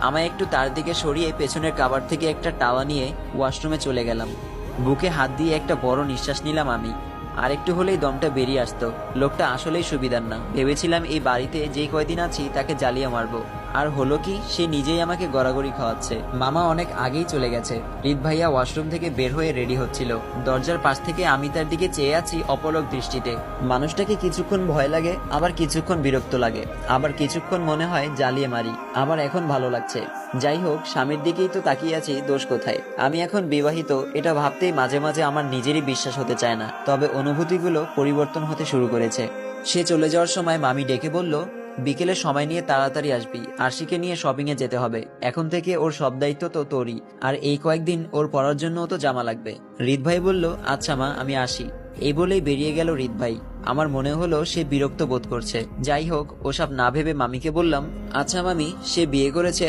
আমায় একটু তার দিকে সরিয়ে পেছনের কাভার থেকে একটা টাওয়া নিয়ে ওয়াশরুমে চলে গেলাম। বুকে হাত দিয়ে একটা বড় নিঃশ্বাস নিলাম আমি। আর একটু হলেই দমটা বেরিয়ে আসতো। লোকটা আসলেই সুবিধার না। ভেবেছিলাম এই বাড়িতে যেই কয়দিন আছি তাকে জ্বালিয়ে মারবো। আর হলো কি, সে নিজেই আমাকে গড়াগড়ি খাওয়াচ্ছে। মামা অনেক আগেই চলে গেছে। হৃদ ভাইয়া ওয়াশরুম থেকে বের হয়ে রেডি হচ্ছিল। দরজার পাশ থেকে আমি তার দিকে চেয়ে আছি অপলক দৃষ্টিতে। মানুষটাকে কিছুক্ষণ ভয় লাগে, আবার কিছুক্ষণ বিরক্ত লাগে, আবার কিছুক্ষণ মনে হয় জ্বালিয়ে মারি, আবার এখন ভালো লাগছে। যাই হোক, স্বামীর দিকেই তো তাকিয়ে আছি, দোষ কোথায়? আমি এখন বিবাহিত, এটা ভাবতেই মাঝে মাঝে আমার নিজেরই বিশ্বাস হতে চায় না। তবে অনুভূতিগুলো পরিবর্তন হতে শুরু করেছে। সে চলে যাওয়ার সময় মামি ডেকে বলল, বিকেলে সময় নিয়ে তাড়াতাড়ি আসবি, আরশিকে নিয়ে শপিং এ যেতে হবে। এখন থেকে ওর সব দায়িত্ব তো তোরই। আর এই কয়েকদিন ওর পড়ার জন্যও তো জামা লাগবে। হৃদ ভাই বলল, আচ্ছা মা, আমি আসি। এই বলেই বেরিয়ে গেল হৃদ ভাই। আমার মনে হলো সে বিরক্ত বোধ করছে। যাই হোক, ওসব না ভেবে মামিকে বললাম, আচ্ছা মামি, সে বিয়ে করেছে